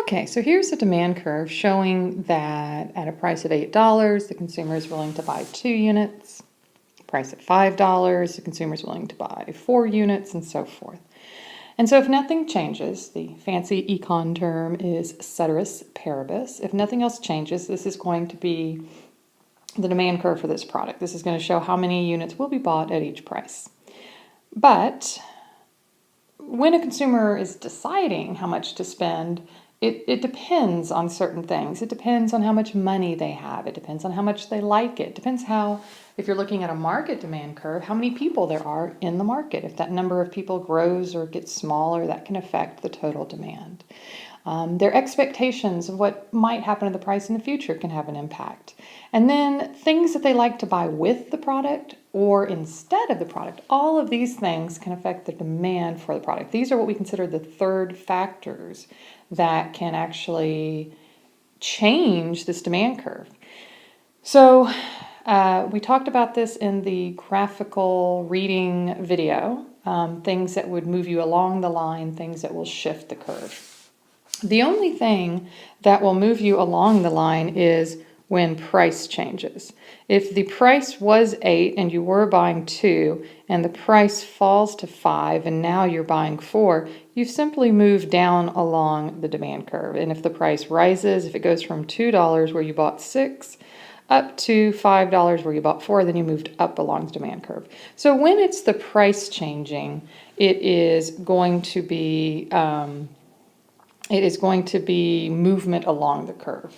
Okay, so here's the demand curve showing that at a price of $8, the consumer is willing to buy 2 units. Price at $5, the consumer is willing to buy 4 units, and so forth. And so if nothing changes, the fancy econ term is ceteris paribus. If nothing else changes, this is going to be the demand curve for this product. This is going to show how many units will be bought at each price. But when a consumer is deciding how much to spend, it depends on certain things. It depends on how much money they have. It depends on how much they like it. It depends how, if you're looking at a market demand curve, how many people there are in the market. If that number of people grows or gets smaller, that can affect the total demand. Their expectations of what might happen to the price in the future can have an impact. And then things that they like to buy with the product or instead of the product, all of these things can affect the demand for the product. These are what we consider the third factors that can actually change this demand curve. So we talked about this in the graphical reading video, things that would move you along the line, things that will shift the curve. The only thing that will move you along the line is when price changes. If the price was 8 and you were buying 2 and the price falls to 5 and now you're buying 4, you've simply moved down along the demand curve. And if the price rises, if it goes from $2 where you bought 6 up to $5 where you bought 4, then you moved up along the demand curve. So when it's the price changing, it is going to be movement along the curve.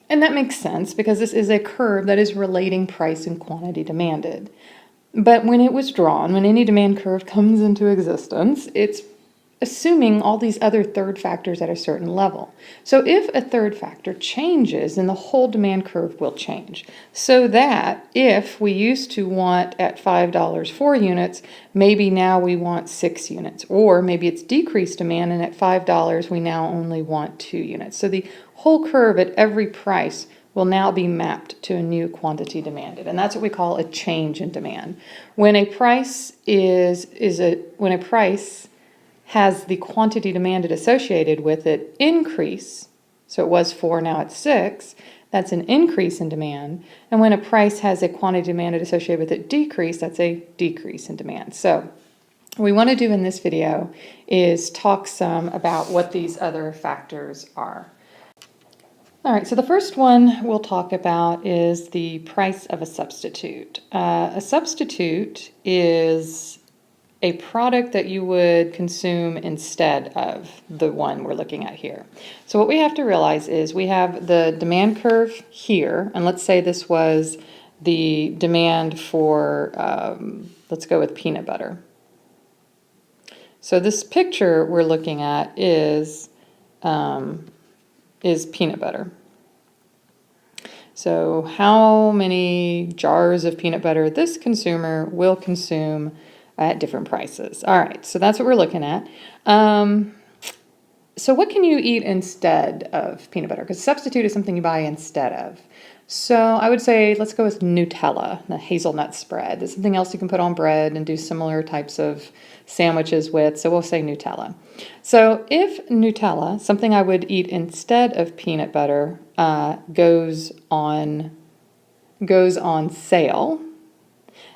And that makes sense because this is a curve that is relating price and quantity demanded. But when it was drawn, when any demand curve comes into existence, it's assuming all these other third factors at a certain level. So if a third factor changes, then the whole demand curve will change. So that if we used to want at $5 4 units, maybe now we want 6 units. Or maybe it's decreased demand and at $5 we now only want 2 units. So the whole curve at every price will now be mapped to a new quantity demanded. And that's what we call a change in demand. When a price has the quantity demanded associated with it increase, so it was 4, now it's 6, that's an increase in demand. And when a price has a quantity demanded associated with it decrease, that's a decrease in demand. So what we want to do in this video is talk some about what these other factors are. All right, so the first one we'll talk about is the price of a substitute. A substitute is a product that you would consume instead of the one we're looking at here. So what we have to realize is we have the demand curve here, and let's say this was the demand for, let's go with peanut butter. So this picture we're looking at is peanut butter. So how many jars of peanut butter this consumer will consume at different prices. All right, so that's what we're looking at. So what can you eat instead of peanut butter? Because substitute is something you buy instead of. So I would say let's go with Nutella, the hazelnut spread. There's something else you can put on bread and do similar types of sandwiches with, so we'll say Nutella. So if Nutella, something I would eat instead of peanut butter, goes on sale,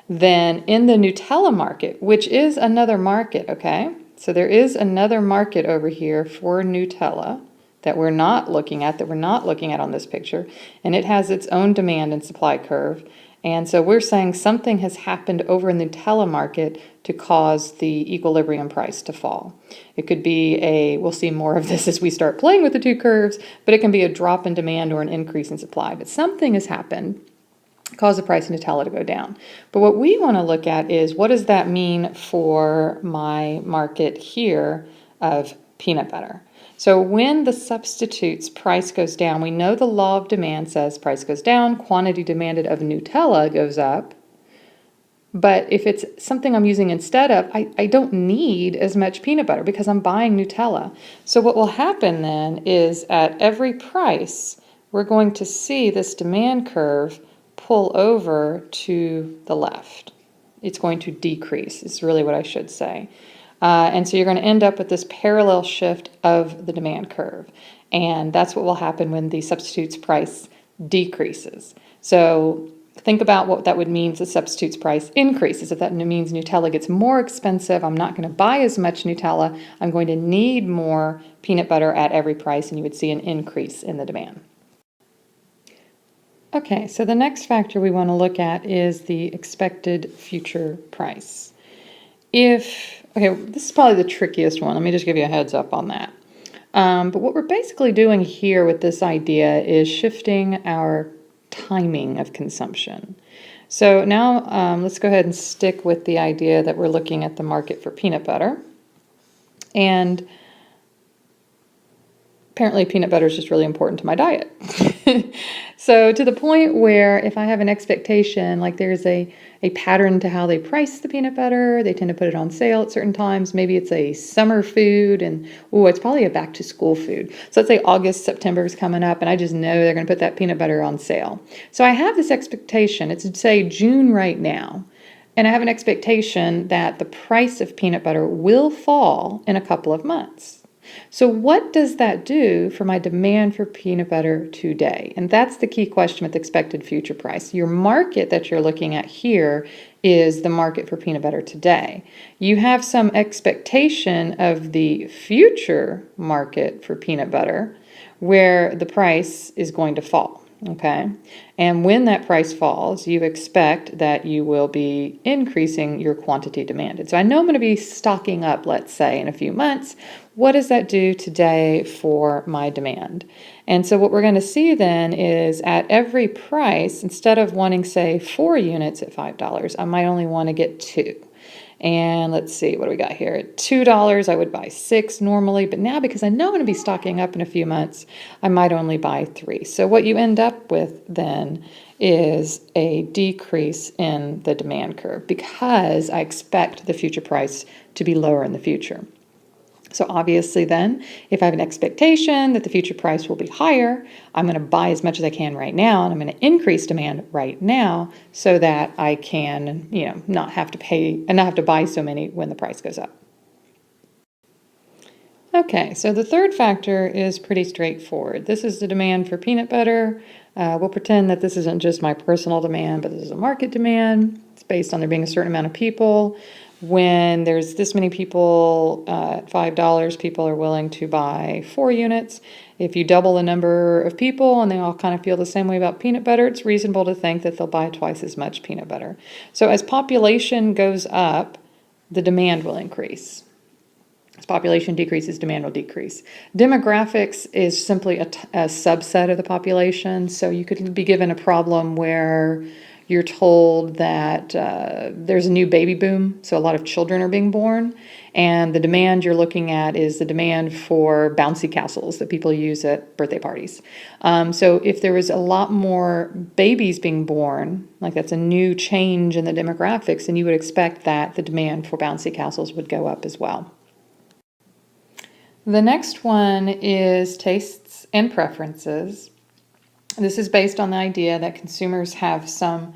then in the Nutella market, which is another market, okay? So there is another market over here for Nutella that we're not looking at on this picture, and it has its own demand and supply curve. And so we're saying something has happened over in the Nutella market to cause the equilibrium price to fall. It could be we'll see more of this as we start playing with the two curves, but it can be a drop in demand or an increase in supply. But something has happened, cause the price of Nutella to go down. But what we want to look at is what does that mean for my market here of peanut butter? So when the substitute's price goes down, we know the law of demand says price goes down, quantity demanded of Nutella goes up. But if it's something I'm using instead of, I don't need as much peanut butter because I'm buying Nutella. So what will happen then is at every price, we're going to see this demand curve pull over to the left. It's going to decrease, is really what I should say. And so you're going to end up with this parallel shift of the demand curve. And that's what will happen when the substitute's price decreases. So think about what that would mean if the substitute's price increases. If that means Nutella gets more expensive, I'm not going to buy as much Nutella. I'm going to need more peanut butter at every price, and you would see an increase in the demand. Okay, so the next factor we want to look at is the expected future price. Okay, this is probably the trickiest one. Let me just give you a heads up on that. But what we're basically doing here with this idea is shifting our timing of consumption. So now let's go ahead and stick with the idea that we're looking at the market for peanut butter. And apparently peanut butter is just really important to my diet. So to the point where if I have an expectation, like there's a pattern to how they price the peanut butter, they tend to put it on sale at certain times. Maybe it's a summer food and, it's probably a back to school food. So let's say August, September is coming up and I just know they're going to put that peanut butter on sale. So I have this expectation, it's say June right now, and I have an expectation that the price of peanut butter will fall in a couple of months. So what does that do for my demand for peanut butter today? And that's the key question with expected future price. Your market that you're looking at here is the market for peanut butter today. You have some expectation of the future market for peanut butter where the price is going to fall. Okay, and when that price falls, you expect that you will be increasing your quantity demanded. So I know I'm going to be stocking up, let's say, in a few months. What does that do today for my demand? And so what we're going to see then is at every price, instead of wanting, say, 4 units at $5, I might only want to get 2. And let's see, what do we got here? At $2, I would buy 6 normally, but now because I know I'm going to be stocking up in a few months, I might only buy 3. So what you end up with then is a decrease in the demand curve because I expect the future price to be lower in the future. So obviously then, if I have an expectation that the future price will be higher, I'm going to buy as much as I can right now, and I'm going to increase demand right now so that I can, not have to pay and not have to buy so many when the price goes up. Okay, so the third factor is pretty straightforward. This is the demand for peanut butter. We'll pretend that this isn't just my personal demand, but this is a market demand. It's based on there being a certain amount of people. When there's this many people at $5, people are willing to buy 4 units. If you double the number of people and they all kind of feel the same way about peanut butter, it's reasonable to think that they'll buy twice as much peanut butter. So as population goes up, the demand will increase. As population decreases, demand will decrease. Demographics is simply a subset of the population. So you could be given a problem where you're told that there's a new baby boom, so a lot of children are being born, and the demand you're looking at is the demand for bouncy castles that people use at birthday parties. So if there was a lot more babies being born, like that's a new change in the demographics, then you would expect that the demand for bouncy castles would go up as well. The next one is tastes and preferences. This is based on the idea that consumers have some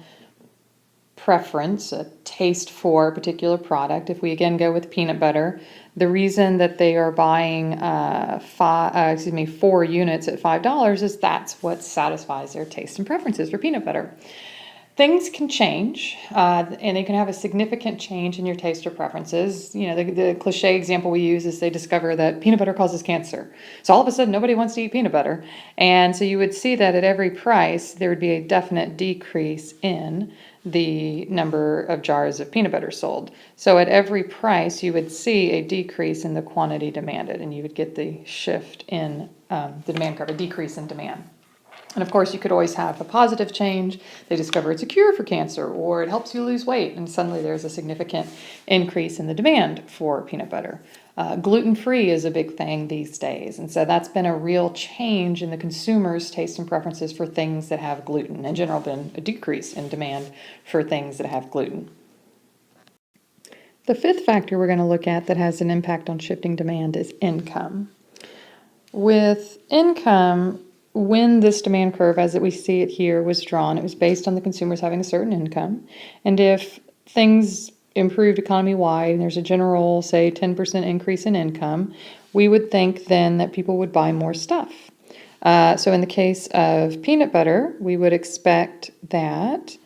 preference, a taste for a particular product. If we again go with peanut butter, the reason that they are buying 4 units at $5 is that's what satisfies their taste and preferences for peanut butter. Things can change, and they can have a significant change in your taste or preferences. The cliche example we use is they discover that peanut butter causes cancer. So all of a sudden, nobody wants to eat peanut butter. And so you would see that at every price, there would be a definite decrease in the number of jars of peanut butter sold. So at every price, you would see a decrease in the quantity demanded, and you would get the shift in the demand curve, a decrease in demand. And of course, you could always have a positive change. They discover it's a cure for cancer, or it helps you lose weight, and suddenly there's a significant increase in the demand for peanut butter. Gluten-free is a big thing these days, and so that's been a real change in the consumer's taste and preferences for things that have gluten. In general, been a decrease in demand for things that have gluten. The fifth factor we're going to look at that has an impact on shifting demand is income. With income, when this demand curve, as we see it here, was drawn, it was based on the consumers having a certain income. And if things improved economy-wide, and there's a general, say, 10% increase in income, we would think then that people would buy more stuff. So in the case of peanut butter, we would expect that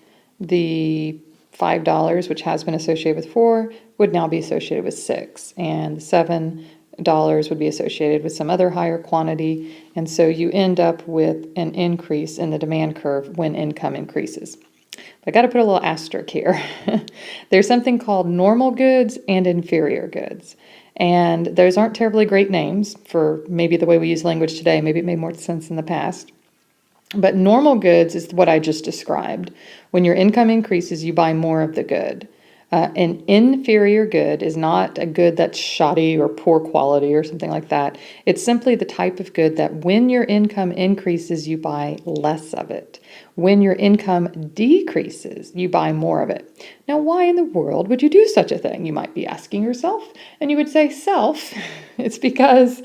the $5, which has been associated with 4, would now be associated with 6, and $7 would be associated with some other higher quantity, and so you end up with an increase in the demand curve when income increases. But I got to put a little asterisk here. There's something called normal goods and inferior goods. And those aren't terribly great names for maybe the way we use language today. Maybe it made more sense in the past. But normal goods is what I just described. When your income increases, you buy more of the good. An inferior good is not a good that's shoddy or poor quality or something like that. It's simply the type of good that when your income increases, you buy less of it. When your income decreases, you buy more of it. Now, why in the world would you do such a thing? You might be asking yourself, and you would say, self. It's because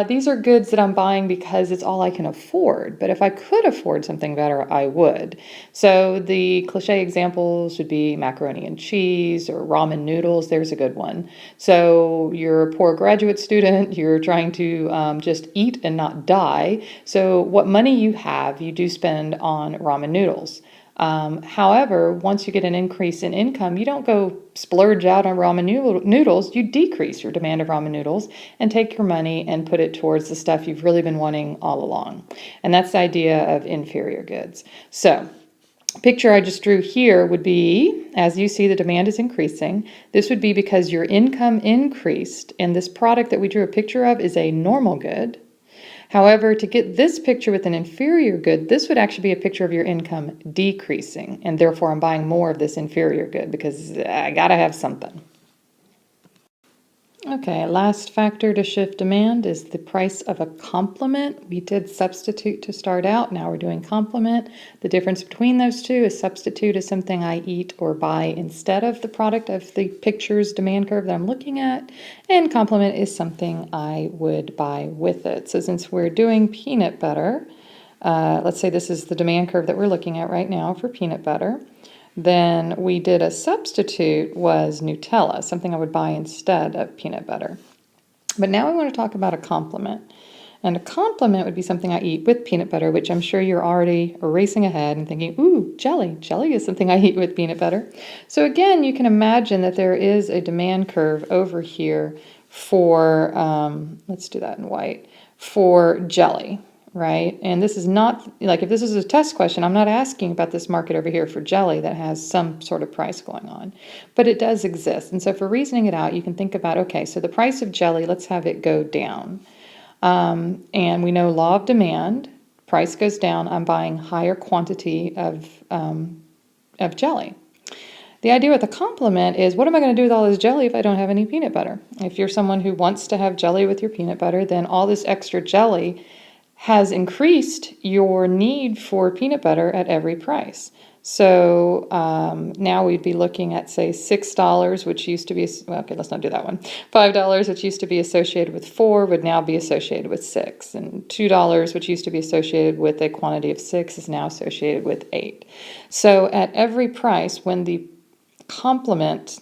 these are goods that I'm buying because it's all I can afford. But if I could afford something better, I would. So the cliche examples would be macaroni and cheese or ramen noodles. There's a good one. So you're a poor graduate student. You're trying to just eat and not die. So what money you have, you do spend on ramen noodles. However, once you get an increase in income, you don't go splurge out on ramen noodles. You decrease your demand of ramen noodles and take your money and put it towards the stuff you've really been wanting all along. And that's the idea of inferior goods. So, picture I just drew here would be, as you see, the demand is increasing. This would be because your income increased, and this product that we drew a picture of is a normal good. However, to get this picture with an inferior good, this would actually be a picture of your income decreasing, and therefore I'm buying more of this inferior good because I gotta have something. Okay, last factor to shift demand is the price of a complement. We did substitute to start out. Now we're doing complement. The difference between those two is substitute is something I eat or buy instead of the product of the picture's demand curve that I'm looking at, and complement is something I would buy with it. So since we're doing peanut butter, let's say this is the demand curve that we're looking at right now for peanut butter. Then we did a substitute was Nutella, something I would buy instead of peanut butter. But now we want to talk about a complement. And a complement would be something I eat with peanut butter, which I'm sure you're already racing ahead and thinking, ooh, jelly. Jelly is something I eat with peanut butter. So again, you can imagine that there is a demand curve over here for, let's do that in white, for jelly. Right? And this is not, like if this is a test question, I'm not asking about this market over here for jelly that has some sort of price going on, but it does exist. And so for reasoning it out, you can think about, okay, so the price of jelly, let's have it go down. And we know law of demand, price goes down, I'm buying higher quantity of jelly. The idea with a complement is, what am I going to do with all this jelly if I don't have any peanut butter? If you're someone who wants to have jelly with your peanut butter, then all this extra jelly has increased your need for peanut butter at every price. So now we'd be looking at, say, $6, which used to be, well, okay, let's not do that one. $5, which used to be associated with 4, would now be associated with 6. And $2, which used to be associated with a quantity of 6, is now associated with 8. So at every price, when the complement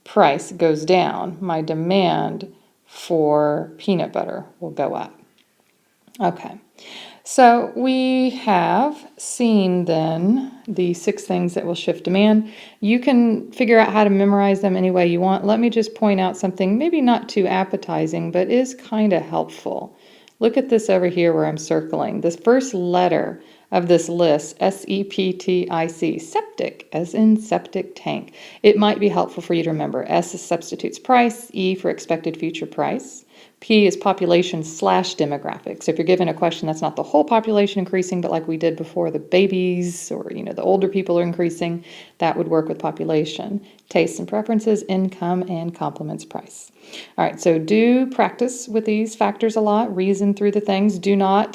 price goes down, my demand for peanut butter will go up. Okay, so we have seen then the 6 things that will shift demand. You can figure out how to memorize them any way you want. Let me just point out something maybe not too appetizing, but is kind of helpful. Look at this over here where I'm circling. This first letter of this list, S-E-P-T-I-C, septic, as in septic tank. It might be helpful for you to remember. S is substitutes price, E for expected future price. P is population / demographics. So if you're given a question that's not the whole population increasing, but like we did before, the babies or the older people are increasing, that would work with population. Tastes and preferences, income, and complements price. All right, so do practice with these factors a lot. Reason through the things. Do not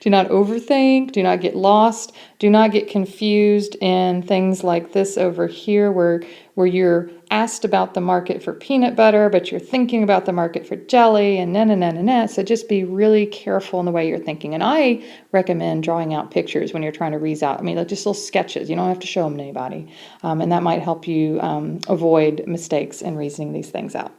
overthink. Do not get lost. Do not get confused in things like this over here where where you're asked about the market for peanut butter, but you're thinking about the market for jelly and na. So just be really careful in the way you're thinking. And I recommend drawing out pictures when you're trying to read out. I mean, like just little sketches. You don't have to show them to anybody. And that might help you avoid mistakes in reasoning these things out.